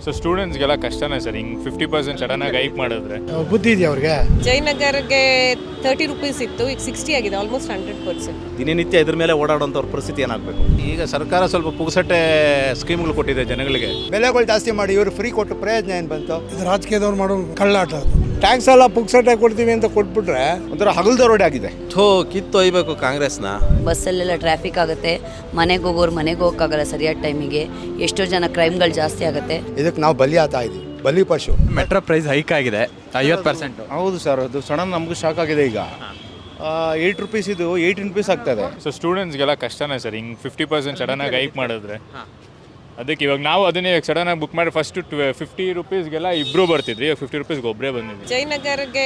So ಸ್ಟೂಡೆಂಟ್ಸ್ಗೆಲ್ಲ ಕಷ್ಟನೇ sir, ಹಿಂಗೆ 50% ಸಡನ್ನಾಗಿ ಹೈಕ್ ಮಾಡಿದ್ರೆ. ಬುದ್ಧಿ ಇದೆಯಾ ಅವ್ರಿಗೆ? ಜಯನಗರ್ಗೆ 30 ರೂಪೀಸ್ ಇತ್ತು, ಈಗ 60 ಆಗಿದೆ, ಆಲ್ಮೋಸ್ಟ್ 100%. ದಿನನಿತ್ಯ ಇದ್ರ ಮೇಲೆ ಓಡಾಡುವಂಥವ್ರ ಪರಿಸ್ಥಿತಿ ಏನಾಗಬೇಕು? ಈಗ ಸರ್ಕಾರ ಸ್ವಲ್ಪ ಪುಗ್ಸಟ್ಟೆ ಸ್ಕೀಮ್ಗಳು ಕೊಟ್ಟಿದೆ ಜನಗಳಿಗೆ. ಬೆಲೆಗಳು ಜಾಸ್ತಿ ಮಾಡಿ ಇವರು ಫ್ರೀ ಕೊಟ್ಟು ಪ್ರಯೋಜನ ಏನು ಬಂತು? ಇದು ರಾಜಕೀಯದವ್ರು ಮಾಡೋ ಕಳ್ಳಾಟ. ಟ್ಯಾಕ್ಸ್ ಎಲ್ಲ ಪುಗ್ಸಟ್ಟೆ ಕೊಡ್ತೀವಿ ಅಂತ ಕೊಟ್ಬಿಟ್ರೆ ಒಂಥರ ಹಗಲ್ದರೋಡೆ ಆಗಿದೆ. ಕಿತ್ತು ಒಯ್ಬೇಕು ಕಾಂಗ್ರೆಸ್ನ. ಬಸ್ಸಲ್ಲೆಲ್ಲ ಟ್ರಾಫಿಕ್ ಆಗುತ್ತೆ, ಮನೆಗೆ ಹೋಗೋರು ಮನೆಗೆ ಹೋಗೋಕ್ಕಾಗಲ್ಲ ಸರಿಯಾದ ಟೈಮಿಗೆ, ಎಷ್ಟೋ ಜನ ಕ್ರೈಮ್ಗಳು ಜಾಸ್ತಿ ಆಗುತ್ತೆ. ಇದಕ್ಕೆ ನಾವು ಬಲಿ ಆಗ್ತಾ ಇದ್ದೀವಿ, ಬಲಿ ಪಶು. ಮೆಟ್ರೋ ಪ್ರೈಸ್ ಹೈಕ್ ಆಗಿದೆ 50%. ಹೌದು ಸರ್, ಅದು ಸಡನ್ ನಮಗೂ ಶಾಕ್ ಆಗಿದೆ. ಈಗ 8 ರೂಪೀಸ್ ಇದು 18 ರೂಪೀಸ್ ಆಗ್ತದೆ. ಸೊ ಸ್ಟೂಡೆಂಟ್ಸ್ಗೆಲ್ಲ ಕಷ್ಟನೇ ಸರ್, ಹಿಂಗೆ 50% ಸಡನ್ನಾಗಿ ಹೈಕ್ ಮಾಡಿದ್ರೆ. ಅದಕ್ಕೆ ಇವಾಗ ನಾವು ಅದನ್ನೇ ಸಡನ್ನಾಗಿ ಬುಕ್ ಮಾಡಿ ಫಸ್ಟ್ 50 ರೂಪೀಸ್ಗೆಲ್ಲ ಇಬ್ಬರು ಬರ್ತಿದ್ರಿ, 50 ರೂಪೀಸ್ಗೆ ಒಬ್ಬರೇ ಬಂದಿದ್ವಿ. ಜಯನಗರ್ಗೆ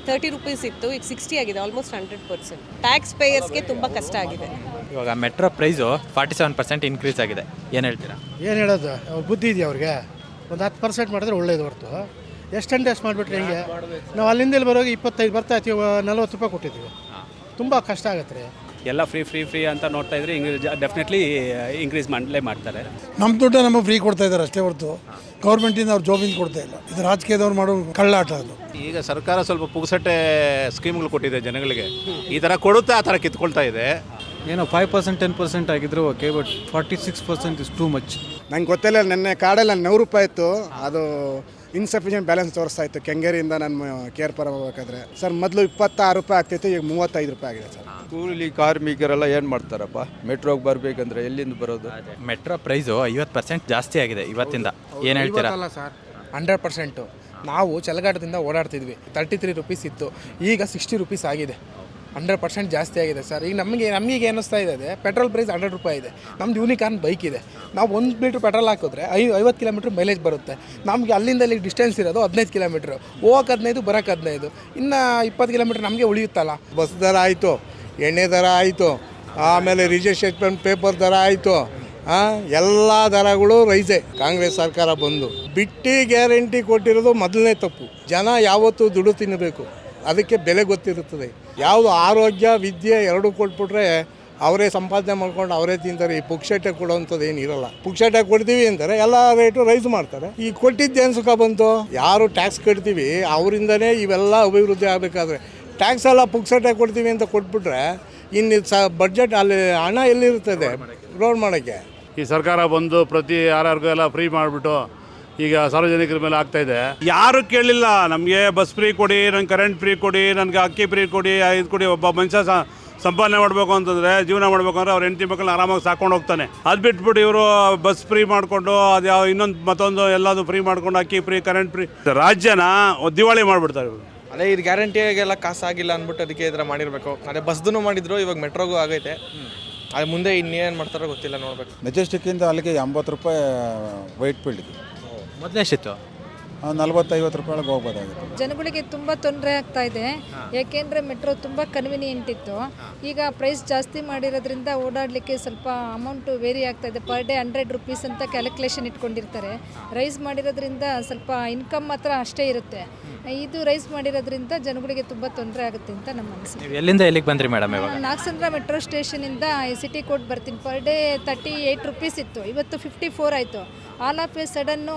30 ರೂಪೀಸ್ ಇತ್ತು, ಈಗ 60 ಆಗಿದೆ, ಆಲ್ಮೋಸ್ಟ್ 100%. ಟ್ಯಾಕ್ಸ್ ಪೇಯರ್ಸ್ಗೆ ತುಂಬ ಕಷ್ಟ ಆಗಿದೆ. ಇವಾಗ ಮೆಟ್ರೋ ಪ್ರೈಸು 47% ಇನ್ಕ್ರೀಸ್ ಆಗಿದೆ. ಏನು ಹೇಳ್ತೀರಾ? ಏನು ಹೇಳೋದು? ಬುದ್ಧಿ ಇದೆಯಾ ಅವ್ರಿಗೆ? ಒಂದು 10% ಮಾಡಿದ್ರೆ ಒಳ್ಳೇದು ಹೊರತು ಎಷ್ಟು ಮಾಡಿಬಿಟ್ರೆ ಹೆಂಗೆ? ನಾವು ಅಲ್ಲಿಂದ ಇಲ್ಲಿ ಬರೋಗಿ 25 ಬರ್ತಾ ಇರ್ತೀವಿ, 40 ರೂಪಾಯಿ ಕೊಟ್ಟಿದ್ದೀವಿ. ತುಂಬ ಕಷ್ಟ ಆಗುತ್ತೆ ರೀ. ಎಲ್ಲ ಫ್ರೀ ಅಂತ ನೋಡ್ತಾ ಇದ್ರೆ ಡೆಫಿನೆಟ್ಲಿ ಇನ್ಕ್ರೀಸ್ ಮಾಡಲೇ ಮಾಡ್ತಾರೆ. ನಮ್ಮ ದುಡ್ಡು ನಮಗೆ ಫ್ರೀ ಕೊಡ್ತಾ ಇದ್ದಾರೆ ಅಷ್ಟೇ ಹೊರತು ಗೌರ್ಮೆಂಟಿಂದ ಅವ್ರು ಜಾಬಿಂದ ಕೊಡ್ತಾ ಇಲ್ಲ. ಇದು ರಾಜಕೀಯದವ್ರು ಮಾಡೋ ಕಳ್ಳಾಟ. ಅದು ಈಗ ಸರ್ಕಾರ ಸ್ವಲ್ಪ ಪುಗ್ಸಟ್ಟೆ ಸ್ಕೀಮ್ಗಳು ಕೊಟ್ಟಿದೆ ಜನಗಳಿಗೆ. ಈ ಥರ ಕೊಡುತ್ತೆ, ಆ ಥರ ಕಿತ್ಕೊಳ್ತಾ ಇದೆ. ಏನೋ 5% 10% ಆಗಿದ್ರು okay, but 46% is too much. ನಂಗೆ ಗೊತ್ತಿಲ್ಲ, ನೆನ್ನೆ ಕಾರ್ಡಲ್ಲಿ 100 ರೂಪಾಯಿ ಇತ್ತು, ಅದು ಇನ್ಸಫಿಷಿಯೆಂಟ್ ಬ್ಯಾಲೆನ್ಸ್ ತೋರಿಸ್ತಾ ಇತ್ತು. ಕೆಂಗೇರಿಯಿಂದ ನಾನು ಕೇರ್ ಪರ ಹೋಗ್ಬೇಕಾದ್ರೆ ಸರ್ ಮೊದಲು 26 ರೂಪಾಯಿ ಆಗ್ತಿತ್ತು, ಈಗ 35 ರೂಪಾಯಿ ಆಗಿದೆ ಸರ್. ಕೂಲಿ ಕಾರ್ಮಿಕರೆಲ್ಲ ಏನು ಮಾಡ್ತಾರಪ್ಪ? ಮೆಟ್ರೋಗೆ ಬರಬೇಕಂದ್ರೆ ಎಲ್ಲಿಂದ ಬರೋದು? ಮೆಟ್ರೋ ಪ್ರೈಸು 50% ಜಾಸ್ತಿ ಆಗಿದೆ ಇವತ್ತಿಂದ. ಏನು ಹೇಳ್ತೀರಾ? ಅಲ್ಲ ಸರ್, 100%. ನಾವು ಚಲಗಾಟದಿಂದ ಓಡಾಡ್ತಿದ್ವಿ, 33 ರೂಪೀಸ್ ಇತ್ತು, ಈಗ 60 ರೂಪೀಸ್ ಆಗಿದೆ. 100% ಜಾಸ್ತಿ ಆಗಿದೆ ಸರ್. ಈಗ ನಮಗೆ ಏನಿಸ್ತಾ ಇದೆ, ಪೆಟ್ರೋಲ್ ಪ್ರೈಸ್ 100 ರೂಪಾಯಿ ಇದೆ. ನಮ್ದು ಯೂನಿಕಾರ್ನ್ ಬೈಕ್ ಇದೆ, ನಾವು 1 ಲೀಟ್ರ್ ಪೆಟ್ರೋಲ್ ಹಾಕಿದ್ರೆ 50 ಕಿಲೋಮೀಟ್ರ್ ಮೈಲೇಜ್ ಬರುತ್ತೆ. ನಮಗೆ ಅಲ್ಲಿಂದ ಇಲ್ಲಿಗೆ ಡಿಸ್ಟೆನ್ಸ್ ಇರೋದು 15 ಕಿಲೋಮೀಟ್ರ್, ಹೋಗಕ್ಕೆ 15 ಬರೋಕ್ಕೆ 15, ಇನ್ನು 20 ಕಿಲೋಮೀಟ್ರ್ ನಮಗೆ ಉಳಿಯುತ್ತಲ್ಲ. ಬಸ್ ದರ ಆಯಿತು, ಎಣ್ಣೆ ದರ ಆಯಿತು, ಆಮೇಲೆ ರಿಜಿಸ್ಟ್ರೇಷನ್ ಪೇಪರ್ ದರ ಆಯಿತು, ಎಲ್ಲ ದರಗಳು ರೈಸೇ. ಕಾಂಗ್ರೆಸ್ ಸರ್ಕಾರ ಬಂದು ಬಿಟ್ಟು ಗ್ಯಾರಂಟಿ ಕೊಟ್ಟಿರೋದು ಮೊದಲನೇ ತಪ್ಪು. ಜನ ಯಾವತ್ತೂ ದುಡ್ಡು ತಿನ್ನಬೇಕು, ಅದಕ್ಕೆ ಬೆಲೆ ಗೊತ್ತಿರುತ್ತದೆ. ಯಾವುದು ಆರೋಗ್ಯ ವಿದ್ಯೆ ಎರಡೂ ಕೊಟ್ಬಿಟ್ರೆ ಅವರೇ ಸಂಪಾದನೆ ಮಾಡ್ಕೊಂಡು ಅವರೇ ತಿಂತಾರೆ. ಈ ಪುಕ್ಷಟೆ ಕೊಡೋವಂಥದ್ದು ಏನಿರಲ್ಲ. ಪುಕ್ಷಟೆ ಕೊಡ್ತೀವಿ ಅಂತಾರೆ, ಎಲ್ಲ ರೇಟು ರೈಸ್ ಮಾಡ್ತಾರೆ. ಈ ಕೊಟ್ಟಿದ್ದೇನು ಸುಖ ಬಂತು? ಯಾರು ಟ್ಯಾಕ್ಸ್ ಕಟ್ತೀವಿ ಅವರಿಂದನೇ ಇವೆಲ್ಲ ಅಭಿವೃದ್ಧಿ ಆಗಬೇಕಾದ್ರೆ ಟ್ಯಾಕ್ಸ್ ಎಲ್ಲ ಪುಕ್ಷಟೆ ಕೊಡ್ತೀವಿ ಅಂತ ಕೊಟ್ಬಿಟ್ರೆ ಇನ್ನು ಬಡ್ಜೆಟ್ ಅಲ್ಲಿ ಹಣ ಎಲ್ಲಿರ್ತದೆ ರೋಡ್ ಮಾಡೋಕ್ಕೆ? ಈ ಸರ್ಕಾರ ಬಂದು ಪ್ರತಿ ಯಾರ್ಯಾರಿಗೂ ಎಲ್ಲ ಫ್ರೀ ಮಾಡಿಬಿಟ್ಟು ಈಗ ಸಾರ್ವಜನಿಕರ ಮೇಲೆ ಆಗ್ತಾಯಿದೆ. ಯಾರು ಕೇಳಲಿಲ್ಲ, ನಮಗೆ ಬಸ್ ಫ್ರೀ ಕೊಡಿ, ನನಗೆ ಕರೆಂಟ್ ಫ್ರೀ ಕೊಡಿ, ನನಗೆ ಅಕ್ಕಿ ಫ್ರೀ ಕೊಡಿ, ಇದು ಕೊಡಿ. ಒಬ್ಬ ಮನುಷ್ಯ ಸಂಪಾದನೆ ಮಾಡಬೇಕು ಅಂತಂದರೆ, ಜೀವನ ಮಾಡಬೇಕು ಅಂದರೆ ಅವ್ರ ಹೆಂಡತಿ ಮಕ್ಕಳನ್ನ ಆರಾಮಾಗಿ ಸಾಕೊಂಡು ಹೋಗ್ತಾನೆ. ಅದು ಬಿಟ್ಬಿಟ್ಟು ಇವರು ಬಸ್ ಫ್ರೀ ಮಾಡಿಕೊಂಡು ಅದು ಯಾವ ಇನ್ನೊಂದು ಮತ್ತೊಂದು ಎಲ್ಲದು ಫ್ರೀ ಮಾಡ್ಕೊಂಡು ಅಕ್ಕಿ ಫ್ರೀ, ಕರೆಂಟ್ ಫ್ರೀ, ರಾಜ್ಯನ ದಿವಾಳಿ ಮಾಡಿಬಿಡ್ತಾರೆ ಇವರು. ಅದೇ ಇದು ಗ್ಯಾರಂಟಿಯಾಗೆಲ್ಲ ಕಾಸು ಆಗಿಲ್ಲ ಅಂದ್ಬಿಟ್ಟು ಅದಕ್ಕೆ ಈ ಥರ ಮಾಡಿರಬೇಕು. ಅದೇ ಬಸ್ದು ಮಾಡಿದ್ರು, ಇವಾಗ ಮೆಟ್ರೋಗೂ ಆಗೈತೆ. ಅದು ಮುಂದೆ ಇನ್ನೇನು ಮಾಡ್ತಾರೋ ಗೊತ್ತಿಲ್ಲ, ನೋಡಬೇಕು. ಮೆಜೆಸ್ಟಿಕ್ಕಿಂದ ಅಲ್ಲಿಗೆ 80 ರೂಪಾಯಿ ವೈಟ್ ಫೀಲ್ಡ್ಗೆ ಮೊದಲೇ ಎಷ್ಟಿತ್ತು? 40-50 ರೂಪಾಯಿ ಒಳಗೆ ಹೋಗ್ಬೋದಾಗಿತ್ತು. ಜನಗಳಿಗೆ ತುಂಬ ತೊಂದರೆ ಆಗ್ತಾ ಇದೆ, ಯಾಕೆಂದರೆ ಮೆಟ್ರೋ ತುಂಬ ಕನ್ವಿನಿಯೆಂಟ್ ಇತ್ತು. ಈಗ ಪ್ರೈಸ್ ಜಾಸ್ತಿ ಮಾಡಿರೋದ್ರಿಂದ ಓಡಾಡಲಿಕ್ಕೆ ಸ್ವಲ್ಪ ಅಮೌಂಟು ವೇರಿ ಆಗ್ತಾ ಇದೆ. ಪರ್ ಡೇ 100 ರೂಪೀಸ್ ಅಂತ ಕ್ಯಾಲ್ಕುಲೇಷನ್ ಇಟ್ಕೊಂಡಿರ್ತಾರೆ. ರೈಸ್ ಮಾಡಿರೋದ್ರಿಂದ ಸ್ವಲ್ಪ ಇನ್ಕಮ್ ಮಾತ್ರ ಅಷ್ಟೇ ಇರುತ್ತೆ. ಇದು ರೈಸ್ ಮಾಡಿರೋದ್ರಿಂದ ಜನಗಳಿಗೆ ತುಂಬ ತೊಂದರೆ ಆಗುತ್ತೆ ಅಂತ ನಮ್ಮ ಅನಿಸಿಕೆ. ಎಲ್ಲಿಂದ ಎಲ್ಲಿಗೆ ಬಂದ್ರಿ ಮೇಡಮ್? ಇವಾಗ ನಾಗಸಂದ್ರ ಮೆಟ್ರೋ ಸ್ಟೇಷನಿಂದ ಸಿಟಿ ಕೋರ್ಟ್ ಬರ್ತೀನಿ. ಪರ್ ಡೇ 38 ರೂಪೀಸ್ ಇತ್ತು, ಇವತ್ತು 54 ಆಯಿತು. ಆಲ್ ಆಫ್ ಎ ಸಡನ್ನು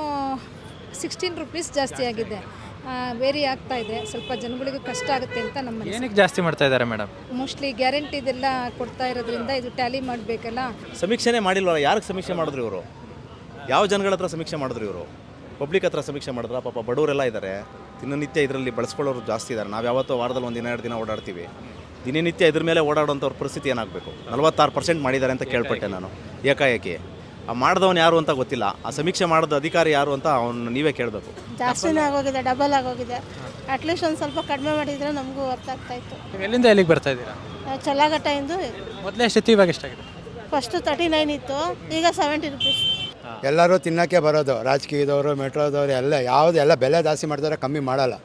16 ರೂಪೀಸ್ ಜಾಸ್ತಿ ಆಗಿದೆ. ವೇರಿ ಆಗ್ತಾ ಇದೆ, ಸ್ವಲ್ಪ ಜನಗಳಿಗೂ ಕಷ್ಟ ಆಗುತ್ತೆ ಅಂತ ನಮ್ಮ ಅನಿಸಿಕೆ. ಏನಕ್ಕೆ ಜಾಸ್ತಿ ಮಾಡ್ತಾ ಇದ್ದಾರೆ ಮೇಡಮ್? ಮೋಸ್ಟ್ಲಿ ಗ್ಯಾರಂಟಿದೆಲ್ಲ ಕೊಡ್ತಾ ಇರೋದ್ರಿಂದ ಇದು ಟ್ಯಾಲಿ ಮಾಡಬೇಕಲ್ಲ. ಸಮೀಕ್ಷೆನೇ ಮಾಡಿಲ್ವಲ್ಲ. ಯಾರಿಗೆ ಸಮೀಕ್ಷೆ ಮಾಡಿದ್ರು ಇವರು? ಯಾವ ಜನಗಳ ಹತ್ರ ಸಮೀಕ್ಷೆ ಮಾಡಿದ್ರು ಇವರು? ಪಬ್ಲಿಕ್ ಹತ್ರ ಸಮೀಕ್ಷೆ ಮಾಡಿದ್ರ? ಪಾಪ ಬಡವರೆಲ್ಲ ಇದ್ದಾರೆ, ದಿನನಿತ್ಯ ಇದರಲ್ಲಿ ಬಳಸ್ಕೊಳ್ಳೋರು ಜಾಸ್ತಿ ಇದ್ದಾರೆ. ನಾವು ಯಾವತ್ತೋ ವಾರದಲ್ಲಿ 1-2 ದಿನ ಓಡಾಡ್ತೀವಿ. ದಿನನಿತ್ಯ ಇದ್ರ ಮೇಲೆ ಓಡಾಡುವಂಥವ್ರ ಪರಿಸ್ಥಿತಿ ಏನಾಗಬೇಕು? 46% ಮಾಡಿದ್ದಾರೆ ಅಂತ ಕೇಳ್ಪಟ್ಟೆ ನಾನು ಏಕಾಏಕಿ. ಆ ಮಾಡಿದವನು ಯಾರು ಅಂತ ಗೊತ್ತಿಲ್ಲ, ಆ ಸಮೀಕ್ಷೆ ಮಾಡಿದ ಅಧಿಕಾರಿ ಯಾರು ಅಂತ ಅವನು ನೀವೇ ಕೇಳಬೇಕು. ಜಾಸ್ತಿನೇ ಆಗೋಗಿದೆ, ಡಬಲ್ ಆಗೋಗಿದೆ. ಅಟ್ಲೀಸ್ಟ್ ಒಂದು ಸ್ವಲ್ಪ ಕಡಿಮೆ ಮಾಡಿದರೆ ನಮಗೂ ಅರ್ಥ ಆಗ್ತಾ ಇತ್ತು. ನೀವು ಎಲ್ಲಿಂದ ಎಲ್ಲಿಗೆ ಬರ್ತಾ ಇದ್ದೀರಾ? ಚಲಘಟ್ಟದಿಂದ. ಮೊದಲೇ ಎಷ್ಟಿತ್ತು, ಇವಾಗ ಎಷ್ಟಾಗಿದೆ? ಫಸ್ಟು 39 ಇತ್ತು, ಈಗ 70 ರೂಪೀಸ್. ಎಲ್ಲರೂ ತಿನ್ನೋಕ್ಕೆ ಬರೋದು, ರಾಜಕೀಯದವರು ಮೆಟ್ರೋದವರು ಎಲ್ಲ ಬೆಲೆ ಜಾಸ್ತಿ ಮಾಡ್ತಾರೆ, ಕಮ್ಮಿ ಮಾಡಲ್ಲ.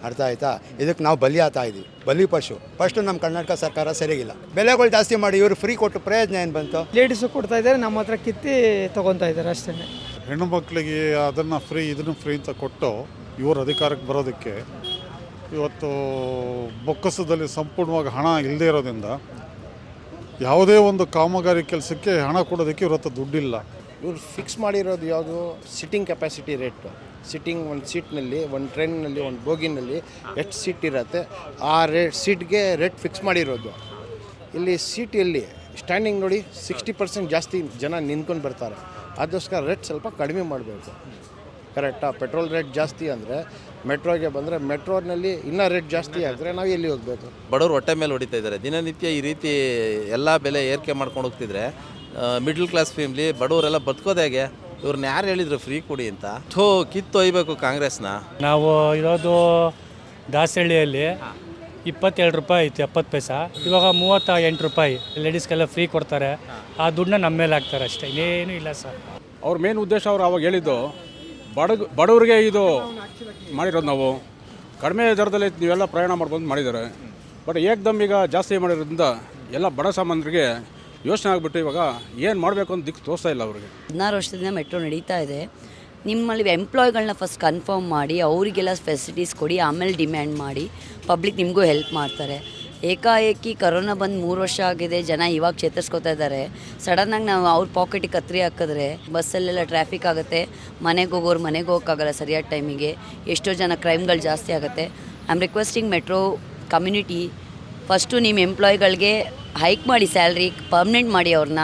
ಅರ್ಥ ಆಯ್ತಾ? ಇದಕ್ಕೆ ನಾವು ಬಲಿ ಆಗ್ತಾ ಇದ್ದೀವಿ, ಬಲಿ ಪಶು. ಫಸ್ಟು ನಮ್ಮ ಕರ್ನಾಟಕ ಸರ್ಕಾರ ಸರಿಗಿಲ್ಲ. ಬೆಲೆಗಳು ಜಾಸ್ತಿ ಮಾಡಿ ಇವರು ಫ್ರೀ ಕೊಟ್ಟು ಪ್ರಯೋಜನ ಏನು ಬಂತು? ಲೇಡೀಸು ಕೊಡ್ತಾ ಇದ್ದಾರೆ, ನಮ್ಮ ಹತ್ರ ಕಿತ್ತಿ ತೊಗೊತಾ ಇದ್ದಾರೆ ಅಷ್ಟೇ. ಹೆಣ್ಣು ಮಕ್ಕಳಿಗೆ ಅದನ್ನು ಫ್ರೀ ಇದನ್ನು ಫ್ರೀ ಅಂತ ಕೊಟ್ಟು ಇವರು ಅಧಿಕಾರಕ್ಕೆ ಬರೋದಕ್ಕೆ ಇವತ್ತು ಬೊಕ್ಕಸದಲ್ಲಿ ಸಂಪೂರ್ಣವಾಗಿ ಹಣ ಇಲ್ಲದೇ ಇರೋದ್ರಿಂದ ಯಾವುದೇ ಒಂದು ಕಾಮಗಾರಿ ಕೆಲಸಕ್ಕೆ ಹಣ ಕೊಡೋದಕ್ಕೆ ಇವತ್ತು ದುಡ್ಡಿಲ್ಲ. ಇವ್ರು ಫಿಕ್ಸ್ ಮಾಡಿರೋದು ಯಾವುದು ಸಿಟ್ಟಿಂಗ್ ಕೆಪಾಸಿಟಿ ರೇಟು. ಸಿಟ್ಟಿಂಗ್ ಒಂದು ಸೀಟ್ನಲ್ಲಿ, ಒಂದು ಟ್ರೈನ್ನಲ್ಲಿ, ಒಂದು ಬೋಗಿನಲ್ಲಿ ಎಷ್ಟು ಸೀಟ್ ಇರುತ್ತೆ ಆ ಸೀಟ್ಗೆ ರೇಟ್ ಫಿಕ್ಸ್ ಮಾಡಿರೋದು. ಇಲ್ಲಿ ಸೀಟಲ್ಲಿ ಸ್ಟ್ಯಾಂಡಿಂಗ್ ನೋಡಿ 60% ಜಾಸ್ತಿ ಜನ ನಿಂತ್ಕೊಂಡು ಬರ್ತಾರೆ. ಅದಕ್ಕೋಸ್ಕರ ರೇಟ್ ಸ್ವಲ್ಪ ಕಡಿಮೆ ಮಾಡಬೇಕು. ಕರೆಕ್ಟಾ? ಪೆಟ್ರೋಲ್ ರೇಟ್ ಜಾಸ್ತಿ ಅಂದರೆ ಮೆಟ್ರೋಗೆ ಬಂದರೆ ಮೆಟ್ರೋನಲ್ಲಿ ಇನ್ನೂ ರೇಟ್ ಜಾಸ್ತಿ ಆದರೆ ನಾವು ಎಲ್ಲಿ ಹೋಗಬೇಕು? ಬಡವರು ಹೊಟ್ಟೆ ಮೇಲೆ ಹೊಡಿತಾ ಇದ್ದಾರೆ. ದಿನನಿತ್ಯ ಈ ರೀತಿ ಎಲ್ಲ ಬೆಲೆ ಏರಿಕೆ ಮಾಡ್ಕೊಂಡು ಹೋಗ್ತಿದ್ರೆ ಮಿಡ್ಲ್ ಕ್ಲಾಸ್ ಫ್ಯಾಮಿಲಿ ಬಡವರೆಲ್ಲ ಬದುಕೋದು ಹೇಗೆ? ಇವ್ರನ್ನ ಯಾರು ಹೇಳಿದ್ರು ಫ್ರೀ ಕೊಡಿ ಅಂತ? ಕಿತ್ತು ಒಯ್ಬೇಕು ಕಾಂಗ್ರೆಸ್ನ. ನಾವು ಇರೋದು ದಾಸಹಳ್ಳಿಯಲ್ಲಿ 22 ರೂಪಾಯಿ ಇತ್ತು 70 ಪೈಸಾ, ಇವಾಗ 38 ರೂಪಾಯಿ. ಲೇಡೀಸ್ಗೆಲ್ಲ ಫ್ರೀ ಕೊಡ್ತಾರೆ. ಆ ದುಡ್ಡನ್ನ ನಮ್ಮ ಮೇಲೆ ಹಾಕ್ತಾರೆ ಅಷ್ಟೇ, ಇನ್ನೇನು ಇಲ್ಲ ಸರ್. ಅವ್ರ ಮೇನ್ ಉದ್ದೇಶ ಅವ್ರು ಅವಾಗ ಹೇಳಿದ್ದು ಬಡವರಿಗೆ ಇದು ಮಾಡಿರೋದು. ನಾವು ಕಡಿಮೆ ದರದಲ್ಲಿ ನೀವೆಲ್ಲ ಪ್ರಯಾಣ ಮಾಡ್ಬೋದು ಮಾಡಿದ್ದಾರೆ. ಬಟ್ ಏಕ್ದಮ್ ಈಗ ಜಾಸ್ತಿ ಮಾಡಿರೋದ್ರಿಂದ ಎಲ್ಲ ಬಡ ಸಾಮಾನ್ಯರಿಗೆ ಯೋಚನೆ ಆಗಿಬಿಟ್ಟು ಇವಾಗ ಏನು ಮಾಡಬೇಕು ಅಂತ ದಿಕ್ಕು ತೋರಿಸ್ತಾ ಇಲ್ಲ ಅವ್ರಿಗೆ. 16 ವರ್ಷದಿಂದ ಮೆಟ್ರೋ ನಡೀತಾ ಇದೆ. ನಿಮ್ಮಲ್ಲಿ ಎಂಪ್ಲಾಯ್ಗಳನ್ನ ಫಸ್ಟ್ ಕನ್ಫರ್ಮ್ ಮಾಡಿ ಅವರಿಗೆಲ್ಲ ಫೆಸಿಲಿಟೀಸ್ ಕೊಡಿ, ಆಮೇಲೆ ಡಿಮ್ಯಾಂಡ್ ಮಾಡಿ. ಪಬ್ಲಿಕ್ ನಿಮಗೂ ಹೆಲ್ಪ್ ಮಾಡ್ತಾರೆ. ಏಕಾಏಕಿ ಕರೋನಾ ಬಂದು 3 ವರ್ಷ ಆಗಿದೆ, ಜನ ಇವಾಗ ಚೇತರಿಸ್ಕೊತಾ ಇದ್ದಾರೆ. ಸಡನ್ನಾಗಿ ನಾವು ಅವ್ರ ಪಾಕೆಟಿಗೆ ಕತ್ರಿ ಹಾಕಿದ್ರೆ ಬಸ್ಸಲ್ಲೆಲ್ಲ ಟ್ರಾಫಿಕ್ ಆಗುತ್ತೆ, ಮನೆಗೆ ಹೋಗೋರು ಮನೆಗೆ ಹೋಗೋಕ್ಕಾಗಲ್ಲ ಸರಿಯಾದ ಟೈಮಿಗೆ. ಎಷ್ಟೋ ಜನ ಕ್ರೈಮ್ಗಳು ಜಾಸ್ತಿ ಆಗುತ್ತೆ. I am requesting metro community, first ನಿಮ್ಮ ಎಂಪ್ಲಾಯ್ಗಳಿಗೆ ಹೈಕ್ ಮಾಡಿ, ಸ್ಯಾಲ್ರಿ ಪರ್ಮನೆಂಟ್ ಮಾಡಿ ಅವ್ರನ್ನ.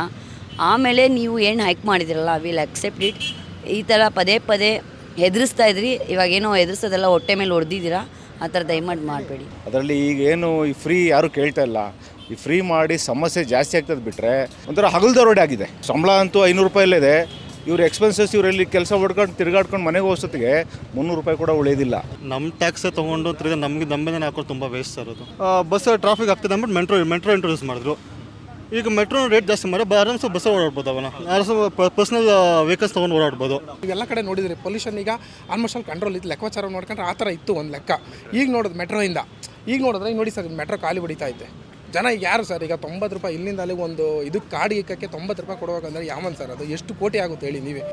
ಆಮೇಲೆ ನೀವು ಏನು ಹೈಕ್ ಮಾಡಿದಿರಲ್ಲ ವಿಲ್ ಅಕ್ಸೆಪ್ಟ್ ಇಟ್. ಈ ಥರ ಪದೇ ಪದೇ ಹೆದರಿಸ್ತಾ ಇದ್ರಿ, ಇವಾಗೇನೋ ಹೆದರ್ಸೋದೆಲ್ಲ ಹೊಟ್ಟೆ ಮೇಲೆ ಹೊಡೆದಿದ್ದೀರಾ. ಆ ಥರ ದಯಮಾಡಿ ಮಾಡಬೇಡಿ. ಅದರಲ್ಲಿ ಈಗ ಏನು ಈ ಫ್ರೀ ಯಾರು ಕೇಳ್ತಾ ಇಲ್ಲ. ಈ ಫ್ರೀ ಮಾಡಿ ಸಮಸ್ಯೆ ಜಾಸ್ತಿ ಆಗ್ತದೆ ಬಿಟ್ಟರೆ ಒಂಥರ ಹಗಲ್ದರೋಡೆ ಆಗಿದೆ. ಸಂಬಳ ಅಂತೂ 500 ರೂಪಾಯಿಲಿದೆ. ಇವ್ರ ಎಕ್ಸ್ಪೆನ್ಸಸ್ ಇವರಲ್ಲಿ ಕೆಲಸ ಹೊಡ್ಕೊಂಡು ತಿರುಗಾಡ್ಕೊಂಡು ಮನೆಗೆ ಹೋಗೋಷ್ಟೊತ್ತಿಗೆ 300 ರೂಪಾಯಿ ಕೂಡ ಉಳಿಯೋದಿಲ್ಲ. ನಮ್ಮ ಟ್ಯಾಕ್ಸೇ ತೊಗೊಂಡು ತಿರ್ಗಿ ನಮಗೆ ನಮ್ಮೇಲೆ ಹಾಕೋದು ತುಂಬ ವೇಸ್ಟ್ ಸರ್ ಅದು. ಬಸ್ ಟ್ರಾಫಿಕ್ ಆಗ್ತದೆ ಅಂದ್ಬಿಟ್ಟು ಮೆಟ್ರೋ ಇಂಟ್ರೊಡ್ಯೂಸ್ ಮಾಡಿದ್ರು. ಈಗ ಮೆಟ್ರೋ ರೇಟ್ ಜಾಸ್ತಿ ಮಾಡಿ ಆರಾಮ್ಸೆ ಬಸ್ ಓಡಾಡ್ಬೋದು. ಅವನ್ನ ಆರಾಮ್ಸೆ ಪರ್ಸ್ನಲ್ ವೆಹಿಕಲ್ಸ್ ತೊಗೊಂಡು ಓಡಾಡ್ಬೋದು. ಇವೆಲ್ಲ ಕಡೆ ನೋಡಿದರೆ ಪೊಲ್ಯೂಷನ್ ಈಗ ಆಲ್ಮೋಸ್ಟ್ ಅಲ್ಲಿ ಕಂಟ್ರೋಲ್ ಇತ್ತು. ಲೆಕ್ಕಾಚಾರ ನೋಡ್ಕೊಂಡ್ರೆ ಆ ಥರ ಇತ್ತು ಒಂದು ಲೆಕ್ಕ. ಈಗ ನೋಡೋದು ಮೆಟ್ರೋಯಿಂದ, ಈಗ ನೋಡಿದ್ರೆ ನೋಡಿ ಸರ್ ಮೆಟ್ರೋ ಖಾಲಿ ಹೊಡಿತಾ ಐತೆ. ಜನ ಈಗ ಯಾರು ಸರ್ ಈಗ 90 ರೂಪಾಯಿ ಇಲ್ಲಿಂದ ಅಲ್ಲಿಗೆ ಒಂದು ಇದು ಕಾಡಿಗೆ 90 ರೂಪಾಯಿ ಕೊಡುವಾಗಂದ್ರೆ ಯಾಮನ್ ಸರ್ ಅದು ಎಷ್ಟು ಕೋಟಿ ಆಗುತ್ತೆ ಹೇಳಿ ನೀವೇ.